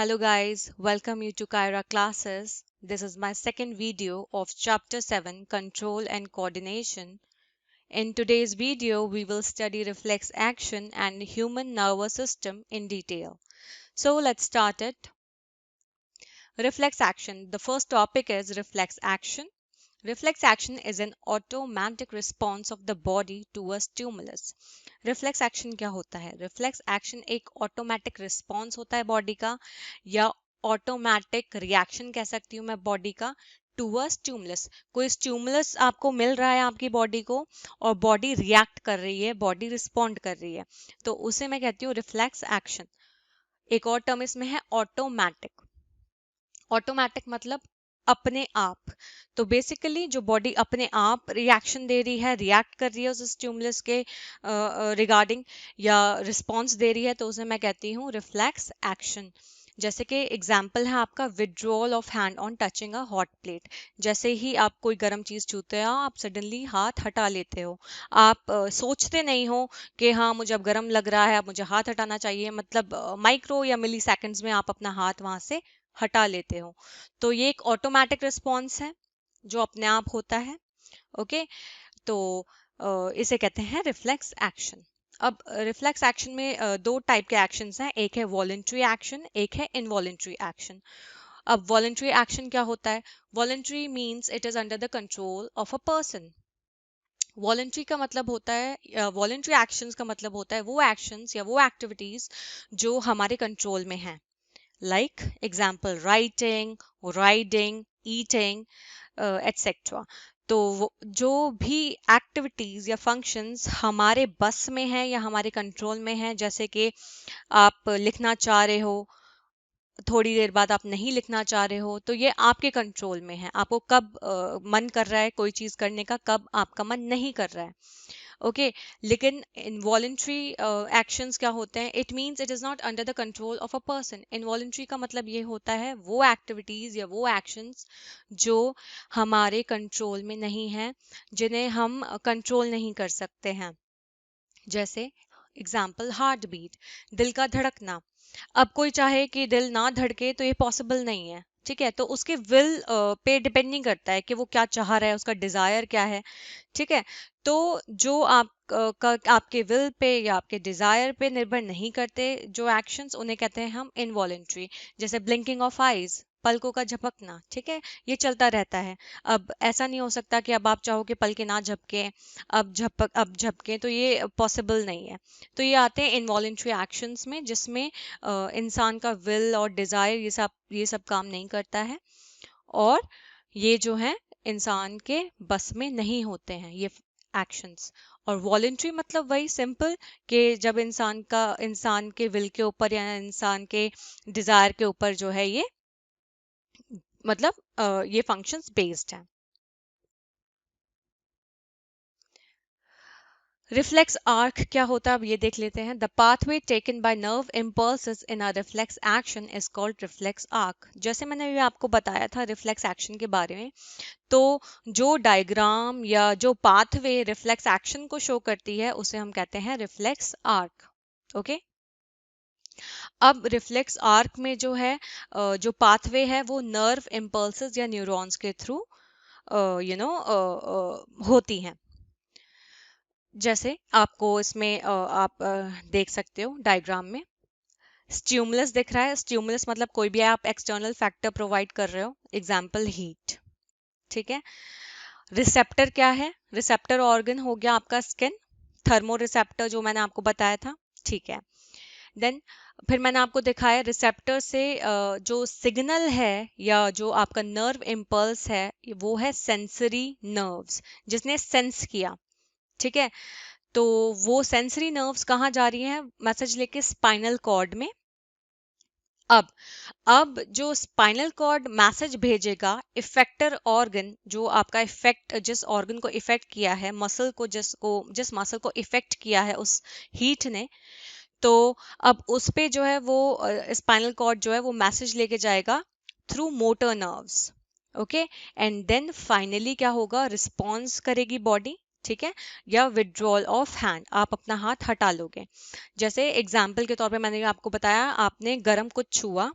Hello guys, welcome you to Kyra classes. This is my second video of chapter 7 Control and Coordination. In today's video, we will study reflex action and human nervous system in detail. So let's start it. Reflex action. The first topic is reflex action. Reflex action is an automatic response of the body to a stimulus. Reflex action क्या होता है? Reflex action एक automatic response होता है body का या automatic reaction कह सकती हूँ मैं बॉडी का टू अ स्टिमुलस. कोई स्टिमुलस आपको मिल रहा है आपकी बॉडी को और बॉडी रिएक्ट कर रही है, बॉडी रिस्पॉन्ड कर रही है, तो उसे मैं कहती हूँ रिफ्लेक्स एक्शन. एक और टर्म इसमें है ऑटोमेटिक. ऑटोमेटिक मतलब अपने आप. तो बेसिकली जो बॉडी अपने आप रिएक्शन दे रही है, रिएक्ट कर रही है उस स्टिमुलस के रिगार्डिंग या रिस्पॉन्स दे रही है, तो उसे मैं कहती हूँ रिफ्लेक्स एक्शन. जैसे कि एग्जाम्पल है आपका withdrawal of hand on touching a hot plate. जैसे ही आप कोई गर्म चीज छूते हो आप सडनली हाथ हटा लेते हो. आप सोचते नहीं हो कि हाँ मुझे अब गर्म लग रहा है, अब मुझे हाथ हटाना चाहिए. मतलब माइक्रो या मिली सेकेंड्स में आप अपना हाथ वहां से हटा लेते हो. तो ये एक ऑटोमेटिक रिस्पॉन्स है जो अपने आप होता है. ओके, तो इसे कहते हैं रिफ्लेक्स एक्शन. अब रिफ्लेक्स एक्शन में दो टाइप के एक्शंस हैं. एक है वॉलंटरी एक्शन, एक है इनवॉलंटरी एक्शन. अब वॉलंटरी एक्शन क्या होता है? Voluntary means it is under the control of a person. Voluntary का मतलब होता है, वॉलंटरी एक्शंस का मतलब होता है वो एक्शंस या वो एक्टिविटीज जो हमारे कंट्रोल में हैं. Like example writing, riding, eating, etc. तो जो भी एक्टिविटीज या फंक्शंस हमारे बस में है या हमारे कंट्रोल में है, जैसे कि आप लिखना चाह रहे हो, थोड़ी देर बाद आप नहीं लिखना चाह रहे हो, तो ये आपके कंट्रोल में है. आपको कब मन कर रहा है कोई चीज करने का, कब आपका मन नहीं कर रहा है. ओके, लेकिन इनवॉलेंट्री एक्शंस क्या होते हैं? It means it is not under the control of a person. Involuntary का मतलब ये होता है वो एक्टिविटीज या वो एक्शंस जो हमारे कंट्रोल में नहीं है, जिन्हें हम कंट्रोल नहीं कर सकते हैं. जैसे एग्जाम्पल हार्ट बीट, दिल का धड़कना. अब कोई चाहे कि दिल ना धड़के तो ये पॉसिबल नहीं है. ठीक है, तो उसके विल पे डिपेंडिंग करता है कि वो क्या चाह रहा है, उसका डिजायर क्या है. ठीक है, तो जो आपके विल पे या आपके डिजायर पे निर्भर नहीं करते जो एक्शंस, उन्हें कहते हैं हम इनवॉलेंट्री. जैसे ब्लिंकिंग ऑफ आईज, पलकों का झपकना. ठीक है, ये चलता रहता है. अब ऐसा नहीं हो सकता कि अब आप चाहो कि पलके ना झपके, अब झपके, तो ये पॉसिबल नहीं है. तो ये आते हैं इनवॉलेंट्री एक्शंस में, जिसमें इंसान का विल और डिजायर ये सब काम नहीं करता है, और ये जो है इंसान के बस में नहीं होते हैं ये एक्शंस. और वॉलेंट्री मतलब वही सिंपल, कि जब इंसान के विल के ऊपर या इंसान के डिजायर के ऊपर जो है ये मतलब ये फंक्शंस बेस्ड हैं. रिफ्लेक्स आर्क क्या होता है अब ये देख लेते हैं. The pathway taken by nerve impulses in a reflex action is called reflex arc. जैसे मैंने अभी आपको बताया था रिफ्लेक्स एक्शन के बारे में, तो जो डायग्राम या जो पाथवे रिफ्लेक्स एक्शन को शो करती है उसे हम कहते हैं रिफ्लेक्स आर्क. ओके, अब रिफ्लेक्स आर्क में जो है जो पाथवे है वो नर्व इम्पल्सेस या न्यूरॉन्स के थ्रू होती हैं. जैसे आपको इसमें आप देख सकते हो डायग्राम में स्टिमुलस दिख रहा है. स्टिमुलस मतलब कोई भी आप एक्सटर्नल फैक्टर प्रोवाइड कर रहे हो, एग्जांपल हीट. ठीक है, रिसेप्टर क्या है? रिसेप्टर ऑर्गन हो गया आपका स्किन, थर्मो रिसेप्टर जो मैंने आपको बताया था. ठीक है, देन फिर मैंने आपको दिखाया रिसेप्टर से जो सिग्नल है या जो आपका नर्व इम्पल्स है वो है सेंसरी नर्व्स, जिसने सेंस किया. ठीक है, तो वो सेंसरी नर्व्स कहाँ जा रही हैं मैसेज लेके? स्पाइनल कॉर्ड में. अब जो स्पाइनल कॉर्ड मैसेज भेजेगा, इफेक्टर ऑर्गन जो आपका इफेक्ट, जिस ऑर्गन को इफेक्ट किया है, मसल को जिस मसल को इफेक्ट किया है उस हीट ने, तो अब उस पे जो है वो स्पाइनल कॉर्ड जो है वो मैसेज लेके जाएगा through motor nerves. Okay, and then finally क्या होगा? रिस्पॉन्स करेगी बॉडी. ठीक है, या विड्रॉल ऑफ हैंड, आप अपना हाथ हटा लोगे. जैसे एग्जाम्पल के तौर पे मैंने आपको बताया, आपने गरम कुछ छुआ,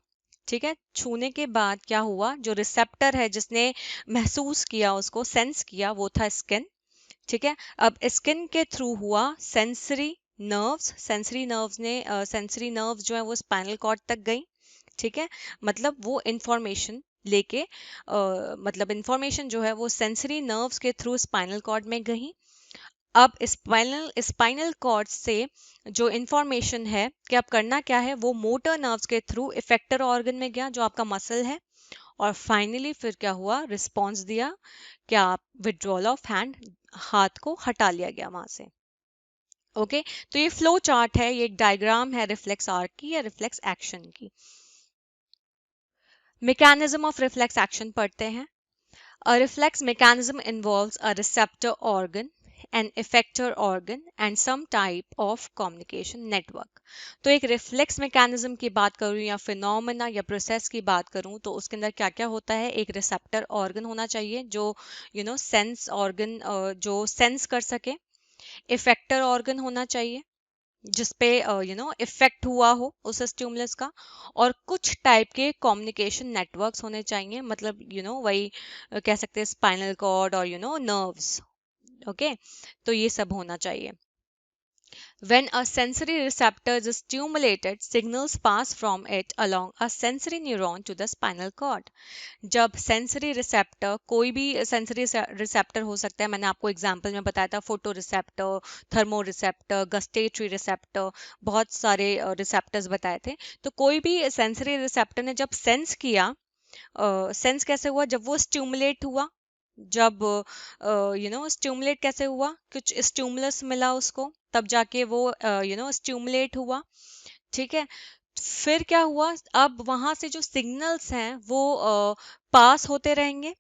ठीक है, छूने के बाद क्या हुआ, जो रिसेप्टर है जिसने महसूस किया, उसको सेंस किया, वो था स्किन। ठीक है, अब स्किन के थ्रू हुआ सेंसरी नर्व्स, सेंसरी नर्व्स जो है वो स्पाइनल कॉर्ड तक गई। ठीक है, मतलब वो इंफॉर्मेशन लेके मतलब इंफॉर्मेशन जो है वो सेंसरी नर्व्स के थ्रू स्पाइनल कॉर्ड में गई। अब स्पाइनल कॉर्ड से जो इंफॉर्मेशन है कि अब करना क्या है, वो मोटर नर्व्स के थ्रू इफेक्टर ऑर्गन में गया जो आपका मसल है। और फाइनली फिर क्या हुआ, रिस्पॉन्स दिया, क्या, विड्रॉल ऑफ हैंड, हाथ को हटा लिया गया वहां से। ओके, तो ये फ्लो चार्ट है, ये एक डायग्राम है रिफ्लेक्स आर्क की या रिफ्लेक्स एक्शन की। मैकेनिज्म ऑफ रिफ्लेक्स एक्शन पढ़ते हैं। A reflex mechanism involves a receptor organ, an effector organ, and some type of communication network. तो एक रिफ्लेक्स मैकेनिज्म की बात करूं या फिनोमेना या प्रोसेस की बात करूं तो उसके अंदर क्या क्या होता है, एक रिसेप्टर ऑर्गन होना चाहिए जो सेंस ऑर्गन जो सेंस कर सके। इफेक्टर ऑर्गन होना चाहिए जिसपे इफेक्ट हुआ हो उस स्टिमुलस का। और कुछ टाइप के कम्युनिकेशन नेटवर्क्स होने चाहिए, मतलब वही कह सकते हैं स्पाइनल कॉर्ड और नर्व्स। ओके, तो ये सब होना चाहिए। When a sensory receptor is stimulated, signals pass from it along a sensory neuron to the spinal cord. जब सेंसरी रिसेप्टर, कोई भी सेंसरी रिसेप्टर हो सकता है, मैंने आपको एग्जांपल में बताया था, photo receptor, thermo receptor, gustatory receptor, बहुत सारे रिसेप्टर्स बताए थे। तो कोई भी सेंसरी रिसेप्टर ने जब सेंस किया, सेंस कैसे हुआ, जब वो स्टिमुलेट हुआ, जब स्टिमुलेट कैसे हुआ, कुछ स्टिमुलस मिला उसको, तब जाके वो स्टिमुलेट हुआ। ठीक है, फिर क्या हुआ, अब वहां से जो सिग्नल्स हैं वो पास होते रहेंगे।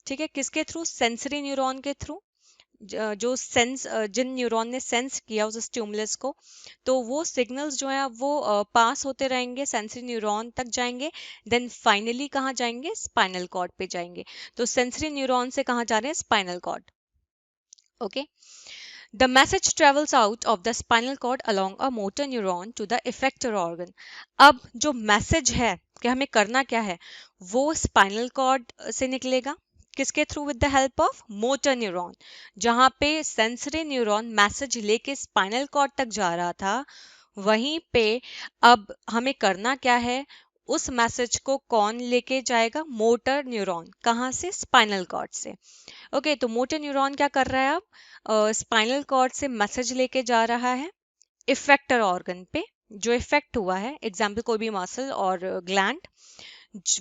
ठीक है, किसके थ्रू, सेंसरी न्यूरॉन के थ्रू, जो सेंस जिन न्यूरॉन ने सेंस किया उस स्टिमुलस को, तो वो सिग्नल्स जो है अब वो पास होते रहेंगे, सेंसरी न्यूरॉन तक जाएंगे। देन फाइनली कहाँ जाएंगे, स्पाइनल कॉर्ड पे जाएंगे। तो सेंसरी न्यूरॉन से कहाँ जा रहे हैं, spinal cord. Okay, the message travels out of the spinal cord along a motor neuron to the effector organ. अब जो मैसेज है कि हमें करना क्या है, वो स्पाइनल कॉर्ड से निकलेगा, किसके through, with the help of motor neuron. जहां पे सेंसरी न्यूरॉन मैसेज लेके स्पाइनल कॉर्ड तक जा रहा था, वहीं पे अब हमें करना क्या है, उस मैसेज को कौन लेके जाएगा, मोटर न्यूरॉन, कहाँ से, स्पाइनल कॉर्ड से। ओके, तो मोटर न्यूरॉन क्या कर रहा है, अब स्पाइनल कॉर्ड से मैसेज लेके जा रहा है इफेक्टर ऑर्गन पे, जो इफेक्ट हुआ है, एग्जाम्पल कोई भी मसल और gland,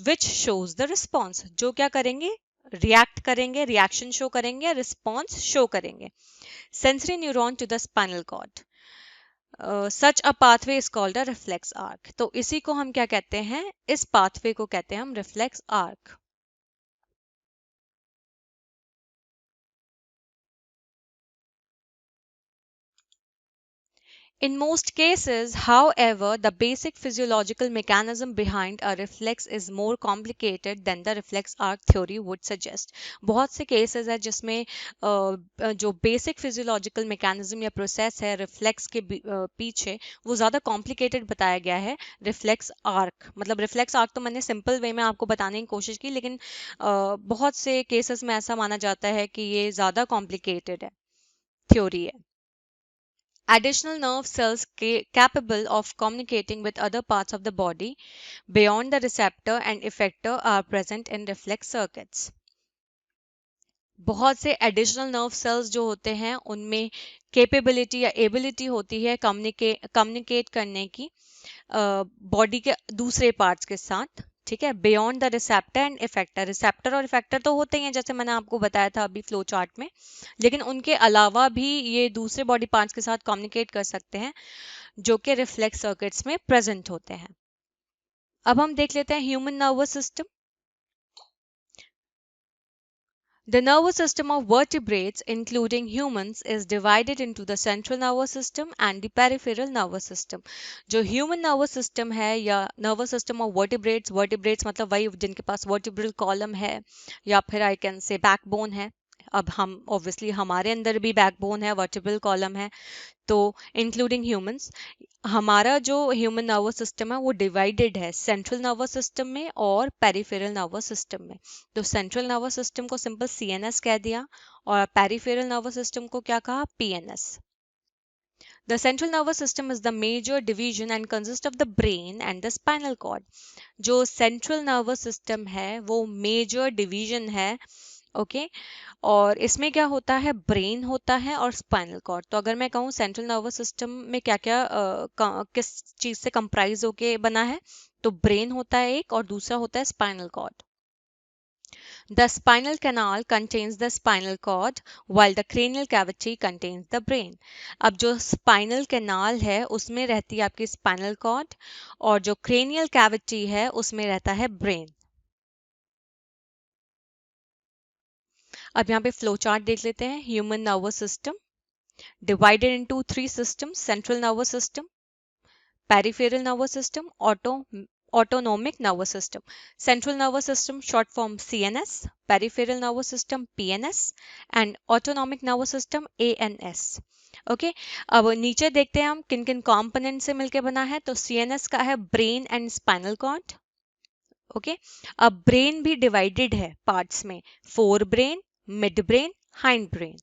which shows the response, जो क्या करेंगे, रिएक्ट करेंगे, रिएक्शन शो करेंगे, रिस्पॉन्स शो करेंगे। Sensory neuron to the spinal cord, such a pathway is called a reflex arc. तो इसी को हम क्या कहते हैं, इस पाथवे को कहते हैं हम reflex arc. In most cases, however, the basic physiological mechanism behind a reflex is more complicated than the reflex arc theory would suggest. बहुत से cases है जिसमें जो basic physiological mechanism या process है reflex के पीछे, वो ज़्यादा complicated बताया गया है reflex arc। मतलब reflex arc तो मैंने simple way में आपको बताने की कोशिश की, लेकिन बहुत से cases में ऐसा माना जाता है कि ये ज़्यादा complicated है, theory है। Additional nerve cells capable of communicating with other parts of the body beyond the receptor and effector are present in reflex circuits. बहुत से एडिशनल नर्व सेल्स जो होते हैं उनमें कैपेबिलिटी या एबिलिटी होती है कम्युनिकेट करने की बॉडी के दूसरे पार्ट्स के साथ। ठीक है, beyond the receptor and effector, receptor और इफेक्टर तो होते ही हैं जैसे मैंने आपको बताया था अभी फ्लो चार्ट में, लेकिन उनके अलावा भी ये दूसरे बॉडी पार्ट्स के साथ कम्युनिकेट कर सकते हैं, जो कि रिफ्लेक्स सर्किट्स में प्रेजेंट होते हैं। अब हम देख लेते हैं human nervous system. The nervous system of vertebrates, including humans, is divided into the central nervous system and the peripheral nervous system. जो human nervous system है या nervous system of vertebrates मतलब वही जिनके पास vertebral column है या फिर I can say backbone है, अब हम ऑब्वियसली हमारे अंदर भी बैकबोन है, वर्टिब्रल कॉलम है, तो इंक्लूडिंग ह्यूमंस। हमारा जो ह्यूमन नर्वस सिस्टम है वो डिवाइडेड है सेंट्रल नर्वस सिस्टम में और पेरिफेरल नर्वस सिस्टम में। तो सेंट्रल नर्वस सिस्टम को सिंपल सीएनएस कह दिया और पेरिफेरल नर्वस सिस्टम को क्या कहा, PNS. The central nervous system is the major division and consists of the brain and the spinal cord. जो सेंट्रल नर्वस सिस्टम है वो मेजर डिवीजन है, ओके और इसमें क्या होता है, ब्रेन होता है और स्पाइनल कॉर्ड। तो अगर मैं कहूँ सेंट्रल नर्वस सिस्टम में क्या क्या किस चीज से कंप्राइज होके बना है, तो ब्रेन होता है एक और दूसरा होता है spinal cord. The spinal canal contains the spinal cord while the cranial cavity contains the brain. अब जो spinal canal है उसमें रहती है आपकी spinal cord और जो cranial cavity है उसमें रहता है brain। अब यहाँ पे फ्लो चार्ट देख लेते हैं। Human nervous system divided into 3 systems: central nervous system, peripheral nervous system, autonomic nervous system. Central nervous system short form CNS, peripheral nervous system PNS and autonomic nervous system ANS. Okay अब नीचे देखते हैं हम किन किन component से मिलकर बना है। तो CNS का है brain and spinal cord. Okay अब ब्रेन भी डिवाइडेड है पार्ट्स में, forebrain, midbrain, hindbrain.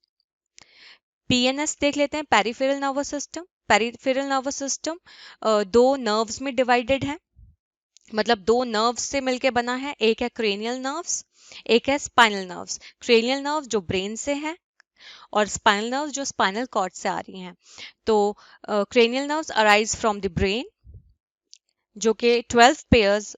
PNS देख लेते हैं, peripheral nervous system. Peripheral nervous system दो नर्व्स में डिवाइडेड है, मतलब दो नर्व्स से मिलके बना है। एक है क्रेनियल नर्व्स, एक है स्पाइनल नर्व्स। क्रेनियल नर्व जो ब्रेन से है और स्पाइनल नर्व्स जो स्पाइनल कॉर्ड से आ रही हैं। तो cranial nerves arise from the brain जो कि 12 पेयर्स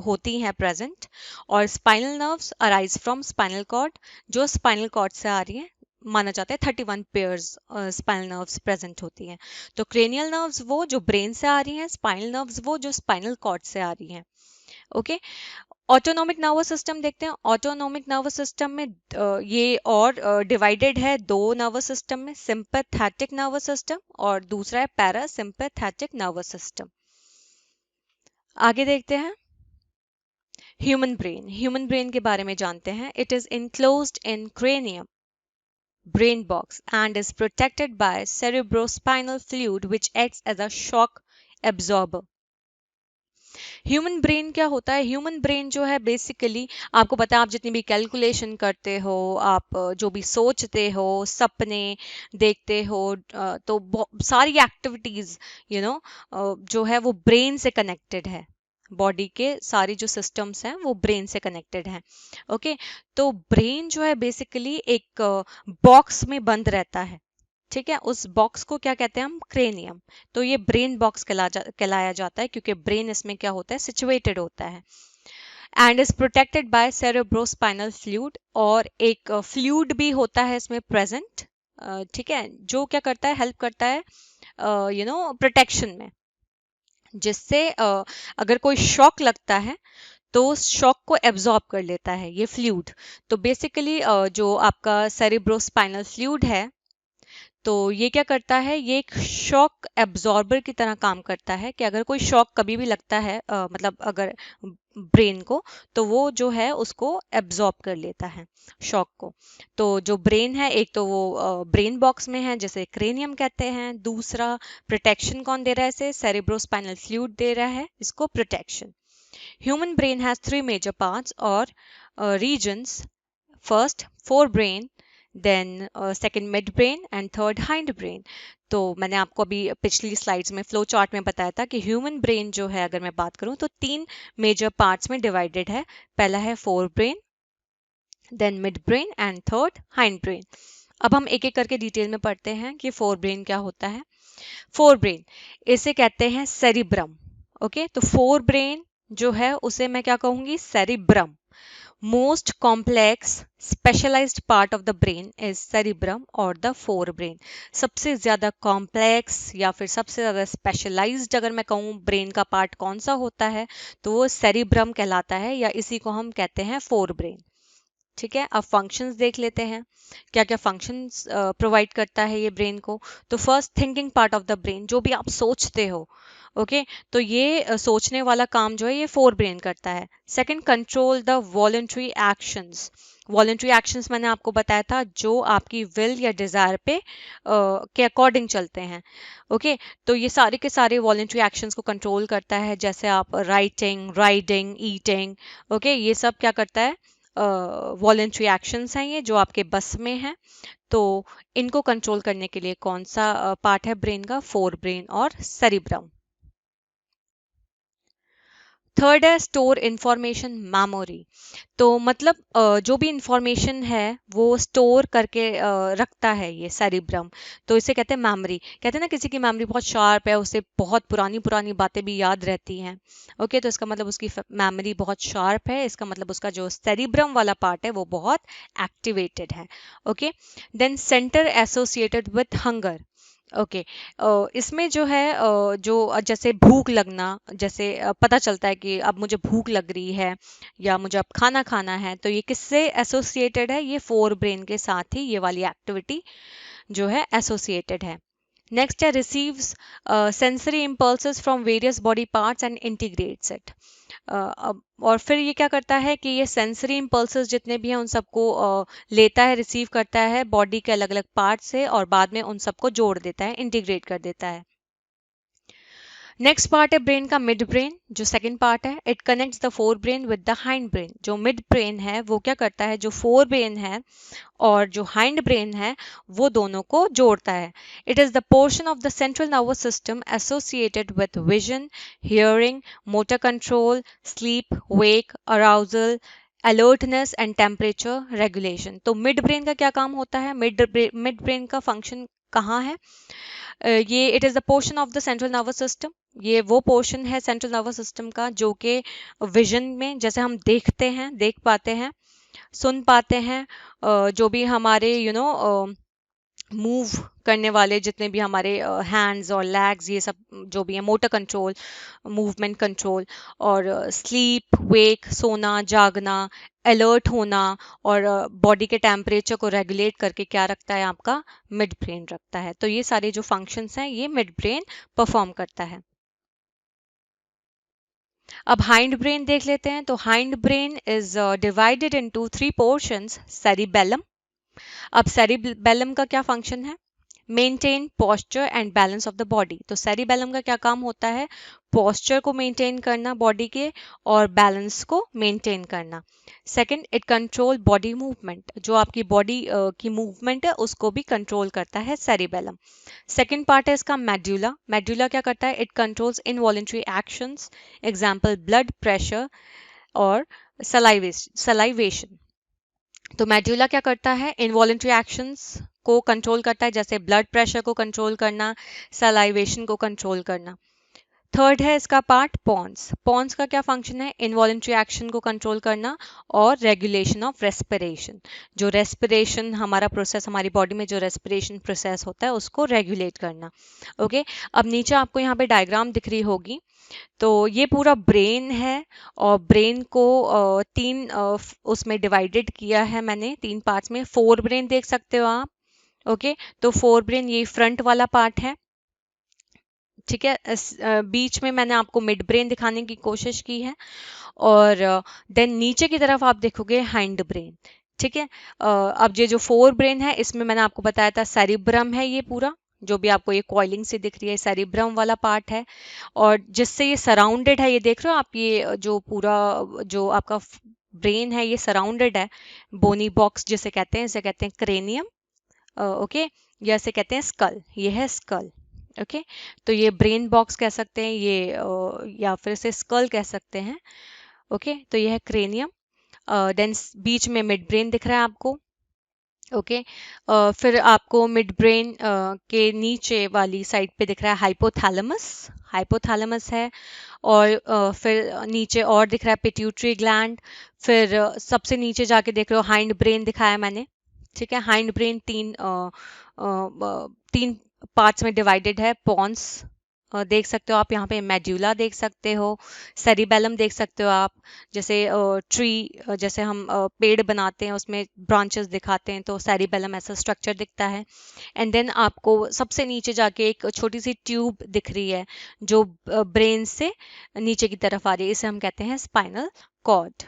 होती हैं प्रेजेंट, और spinal nerves arise from spinal cord जो स्पाइनल कॉर्ड से आ रही हैं। माना जाता है 31 पेयर्स स्पाइनल नर्व्स प्रेजेंट होती हैं। तो क्रेनियल नर्व्स वो जो ब्रेन से आ रही हैं, स्पाइनल नर्व्स वो जो स्पाइनल कॉर्ड से आ रही हैं। ओके ऑटोनॉमिक नर्वस सिस्टम देखते हैं। ऑटोनॉमिक नर्वस सिस्टम में ये और डिवाइडेड है दो नर्वस सिस्टम में, सिंपैथेटिक नर्वस सिस्टम और दूसरा है पैरासिम्पैथेटिक नर्वस सिस्टम। आगे देखते हैं ह्यूमन ब्रेन। ह्यूमन ब्रेन के बारे में जानते हैं। It is enclosed in cranium brain box and is protected by cerebrospinal fluid which acts as a shock absorber. Human brain क्या होता है? ह्यूमन ब्रेन जो है बेसिकली आपको पता है, आप जितनी भी कैलकुलेशन करते हो, आप जो भी सोचते हो, सपने देखते हो, तो सारी एक्टिविटीज जो है वो ब्रेन से कनेक्टेड है। बॉडी के सारे जो सिस्टम्स हैं वो ब्रेन से कनेक्टेड हैं। ओके तो ब्रेन जो है बेसिकली एक बॉक्स में बंद रहता है, ठीक है। उस बॉक्स को क्या कहते हैं हम? क्रेनियम। तो ये ब्रेन बॉक्स कहलाया जाता है क्योंकि ब्रेन इसमें क्या होता है? सिचुएटेड होता है। And is protected by cerebrospinal fluid, और एक फ्लूइड भी होता है इसमें प्रेजेंट, ठीक है, जो क्या करता है? हेल्प करता है प्रोटेक्शन में, जिससे अगर कोई शॉक लगता है तो उस शॉक को एब्जॉर्ब कर लेता है ये फ्लूइड। तो बेसिकली जो आपका सेरेब्रोस्पाइनल फ्लूइड है, तो ये क्या करता है? ये एक शॉक एब्जॉर्बर की तरह काम करता है कि अगर कोई शॉक कभी भी लगता है, मतलब अगर ब्रेन को, तो वो जो है उसको एब्जॉर्ब कर लेता है शॉक को। तो जो ब्रेन है, एक तो वो ब्रेन बॉक्स में है जिसे क्रेनियम कहते हैं, दूसरा प्रोटेक्शन कौन दे रहा है इसे? सेरेब्रोस्पाइनल फ्लूइड दे रहा है इसको protection. Human brain has three major parts और regions. First forebrain, then second midbrain and third hindbrain. तो मैंने आपको अभी पिछली स्लाइड्स में फ्लो चार्ट में बताया था कि ह्यूमन ब्रेन जो है, अगर मैं बात करूं तो तीन मेजर पार्ट्स में डिवाइडेड है। पहला है forebrain, then midbrain and third hindbrain. अब हम एक एक करके डिटेल में पढ़ते हैं कि फोर ब्रेन क्या होता है। फोर ब्रेन इसे कहते हैं सेरिब्रम। ओके तो फोर ब्रेन जो है उसे मैं क्या कहूंगी? Cerebrum. Most complex specialized part of the brain is cerebrum or the forebrain. सबसे ज्यादा कॉम्प्लेक्स या फिर सबसे ज्यादा स्पेशलाइज्ड अगर मैं कहूँ ब्रेन का पार्ट कौन सा होता है, तो वो सेरिब्रम कहलाता है, या इसी को हम कहते हैं फोर ब्रेन। ठीक है, अब फंक्शंस देख लेते हैं, क्या क्या फंक्शंस प्रोवाइड करता है ये ब्रेन को। तो first, thinking part of the brain, जो भी आप सोचते हो, ओके, तो ये सोचने वाला काम जो है ये फोर ब्रेन करता है। Second, control the voluntary actions. Voluntary actions मैंने आपको बताया था, जो आपकी विल या डिजायर पे के अकॉर्डिंग चलते हैं, ओके, तो ये सारे के सारे वॉलंटरी एक्शंस को कंट्रोल करता है, जैसे आप राइटिंग, राइडिंग, ईटिंग, ओके, ये सब क्या करता है, वॉलेंट्री एक्शंस हैं ये जो आपके बस में हैं। तो इनको कंट्रोल करने के लिए कौन सा पार्ट है ब्रेन का, फोर ब्रेन और सेरिब्रम। थर्ड है स्टोर इंफॉर्मेशन मेमोरी। तो मतलब जो भी इंफॉर्मेशन है वो स्टोर करके रखता है ये सेरिब्रम, तो इसे कहते हैं मेमोरी। कहते हैं ना किसी की मेमोरी बहुत शार्प है, उसे बहुत पुरानी पुरानी बातें भी याद रहती हैं, ओके, तो इसका मतलब उसकी मेमोरी बहुत शार्प है, इसका मतलब उसका जो सेरिब्रम वाला पार्ट है वो बहुत एक्टिवेटेड है, okay. Then centre associated with hunger, okay, इसमें जो है जो जैसे भूख लगना, जैसे पता चलता है कि अब मुझे भूख लग रही है या मुझे अब खाना खाना है, तो ये किससे एसोसिएटेड है, ये फोर ब्रेन के साथ ही ये वाली एक्टिविटी जो है एसोसिएटेड है। नेक्स्ट है receives sensory impulses from various body parts and integrates it. और फिर ये क्या करता है कि ये सेंसरी इम्पल्सेस जितने भी हैं उन सबको लेता है, रिसीव करता है बॉडी के अलग अलग पार्ट से, और बाद में उन सबको जोड़ देता है, इंटीग्रेट कर देता है। नेक्स्ट पार्ट है ब्रेन का मिड ब्रेन, जो सेकंड पार्ट है, it connects the fore brain with the hind brain. जो मिड ब्रेन है वो क्या करता है, जो फोर ब्रेन है और जो हाइंड ब्रेन है वो दोनों को जोड़ता है। It is the portion of the central nervous system associated with vision, hearing, motor control, sleep, wake, arousal, alertness and temperature regulation. तो मिड ब्रेन का क्या काम होता है, मिड ब्रेन का फंक्शन कहाँ है, ये it is the portion of the central nervous system, ये वो पोर्शन है सेंट्रल नर्वस सिस्टम का जो कि विजन में, जैसे हम देखते हैं, देख पाते हैं, सुन पाते हैं, जो भी हमारे मूव करने वाले जितने भी हमारे हैंड्स और लेग्स, ये सब जो भी है, मोटर कंट्रोल, मूवमेंट कंट्रोल, और स्लीप, वेक, सोना, जागना, अलर्ट होना, और बॉडी के टेम्परेचर को रेगुलेट करके क्या रखता है आपका, मिड ब्रेन रखता है। तो ये सारे जो फंक्शंस हैं ये मिड ब्रेन परफॉर्म करता है। अब हाइंड ब्रेन देख लेते हैं। तो hind brain is divided into three portions, cerebellum. अब सेरिबेलम का क्या फंक्शन है, maintain posture and balance of the body. तो सेरिबेलम का क्या काम होता है, पोस्चर को मेंटेन करना बॉडी के, और बैलेंस को मेंटेन करना। Second, it control body movement, जो आपकी बॉडी की मूवमेंट है उसको भी कंट्रोल करता है सेरिबेलम। सेकंड पार्ट है इसका मेडुला। मेडुला क्या करता है, it controls involuntary actions, example blood pressure और सलाइवेशन। तो मेडुला क्या करता है, इनवॉलेंट्री एक्शंस को कंट्रोल करता है, जैसे ब्लड प्रेशर को कंट्रोल करना, सलाइवेशन को कंट्रोल करना। थर्ड है इसका पार्ट पॉन्स। पॉन्स का क्या फंक्शन है, इनवॉलेंट्री एक्शन को कंट्रोल करना और रेगुलेशन ऑफ रेस्पिरेशन। जो रेस्पिरेशन हमारा प्रोसेस, हमारी बॉडी में जो रेस्पिरेशन प्रोसेस होता है उसको रेगुलेट करना, ओके। अब नीचे आपको यहाँ पे डायग्राम दिख रही होगी, तो ये पूरा ब्रेन है, और ब्रेन को तीन उसमें डिवाइडेड किया है मैंने, तीन पार्ट्स में। फोर ब्रेन देख सकते हो आप, ओके, तो फोर ब्रेन ये फ्रंट वाला पार्ट है, ठीक है। बीच में मैंने आपको मिड ब्रेन दिखाने की कोशिश की है, और देन नीचे की तरफ आप देखोगे हाइंड ब्रेन, ठीक है। अब ये जो फोर ब्रेन है इसमें मैंने आपको बताया था सेरिब्रम है, ये पूरा जो भी आपको ये कॉइलिंग से दिख रही है सेरिब्रम वाला पार्ट है, और जिससे ये सराउंडेड है, ये देख रहे हो आप, ये जो पूरा जो आपका ब्रेन है ये सराउंडेड है, बोनी बॉक्स जिसे कहते हैं, इसे कहते हैं क्रेनियम, ओके, या इसे कहते हैं स्कल, ये है स्कल, ओके। तो ये ब्रेन बॉक्स कह सकते हैं ये, या फिर इसे स्कल कह सकते हैं, ओके। तो ये है क्रेनियम, देन बीच में मिड ब्रेन दिख रहा है आपको, ओके। फिर आपको मिड ब्रेन के नीचे वाली साइड पे दिख रहा है हाइपोथैलेमस, हाइपोथैलेमस है, और फिर नीचे और दिख रहा है पिट्यूटरी ग्लैंड। फिर सबसे नीचे जाके देख रहे हो हाइंड ब्रेन दिखाया मैंने, ठीक है। हाइंड ब्रेन तीन पार्ट्स में डिवाइडेड है, पॉन्स, देख सकते हो आप यहाँ पे मेड्यूला देख सकते हो, सेरिबेलम देख सकते हो आप, जैसे ट्री, जैसे हम पेड़ बनाते हैं उसमें ब्रांचेस दिखाते हैं तो सेरिबेलम ऐसा स्ट्रक्चर दिखता है। एंड देन आपको सबसे नीचे जाके एक छोटी सी ट्यूब दिख रही है जो ब्रेन से नीचे की तरफ आ रही है, इसे हम कहते हैं spinal cord.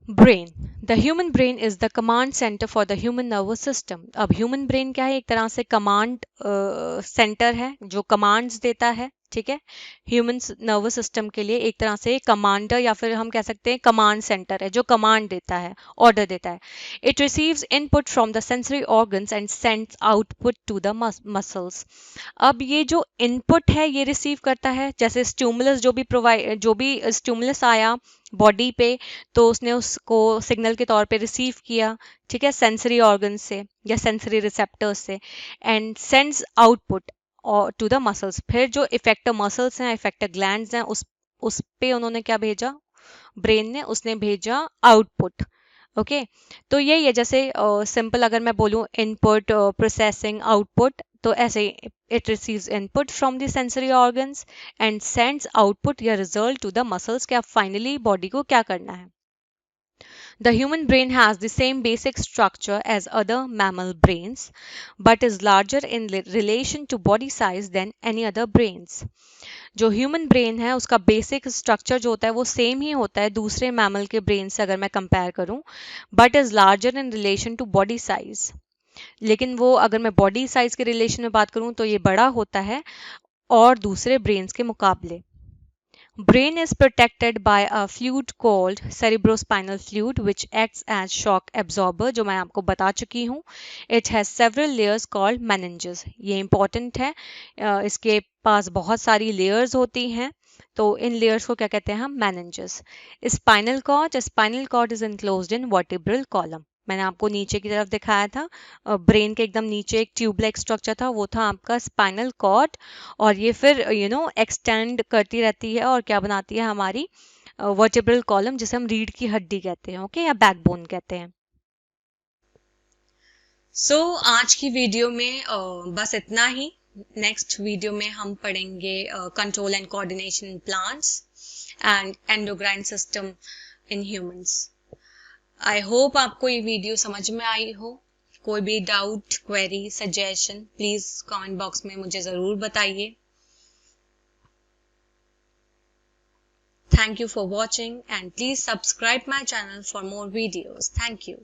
Brain, the human brain is the command centre for the human nervous system. अब ह्यूमन ब्रेन क्या है, एक तरह से कमांड सेंटर है जो कमांड्स देता है, ठीक है। ह्यूमन नर्वस सिस्टम के लिए एक तरह से कमांडर या फिर हम कह सकते हैं कमांड सेंटर है जो कमांड देता है, ऑर्डर देता है। It receives input from the sensory organs and sends output to the muscles. अब ये जो इनपुट है ये रिसीव करता है, जैसे स्टिमुलस जो भी स्टिमुलस आया बॉडी पे तो उसने उसको सिग्नल के तौर पे रिसीव किया, ठीक है, सेंसरी ऑर्गन से या सेंसरी रिसेप्टर्स से, एंड सेंड्स आउटपुट और टू द मसल्स। फिर जो इफेक्टर मसल्स हैं, इफेक्टर ग्लैंड्स हैं, उस पे उन्होंने क्या भेजा, ब्रेन ने उसने भेजा आउटपुट। ओके तो यही है, जैसे सिंपल अगर मैं बोलूँ इनपुट प्रोसेसिंग आउटपुट, तो ऐसे it receives input from the sensory organs and sends output या रिजल्ट टू द मसल्स कि अब फाइनली बॉडी को क्या करना है। The human brain has the same basic structure as other mammal brains, but is larger in relation to body size than any other brains. जो human brain है उसका basic structure जो होता है वो सेम ही होता है दूसरे मैमल के ब्रेन से अगर मैं कंपेयर करूं, but is larger in relation to body size. लेकिन वो अगर मैं बॉडी साइज के रिलेशन में बात करूं तो ये बड़ा होता है और दूसरे ब्रेन्स के मुकाबले। Brain is protected by a fluid called cerebrospinal fluid which acts as shock absorber, जो मैं आपको बता चुकी हूँ। It has several layers called meninges. ये important है, इसके पास बहुत सारी layers होती हैं, तो इन layers को क्या कहते हैं हम, meninges. Spinal cord is enclosed in vertebral column. मैंने आपको नीचे की तरफ दिखाया था, ब्रेन के एकदम नीचे एक ट्यूब लाइक स्ट्रक्चर था, वो था आपका स्पाइनल कॉर्ड, और ये फिर एक्सटेंड करती रहती है और क्या बनाती है हमारी वर्टेब्रल कॉलम, जिसे हम रीढ़ की हड्डी कहते हैं, ओके, या बैकबोन कहते हैं। आज की वीडियो में बस इतना ही। नेक्स्ट वीडियो में हम पढ़ेंगे control and coordination plants and endocrine system in humans. I hope आपको ये वीडियो समझ में आई हो। कोई भी doubt, query, suggestion please comment box में मुझे जरूर बताइए। Thank you for watching and please subscribe my channel for more videos. Thank you.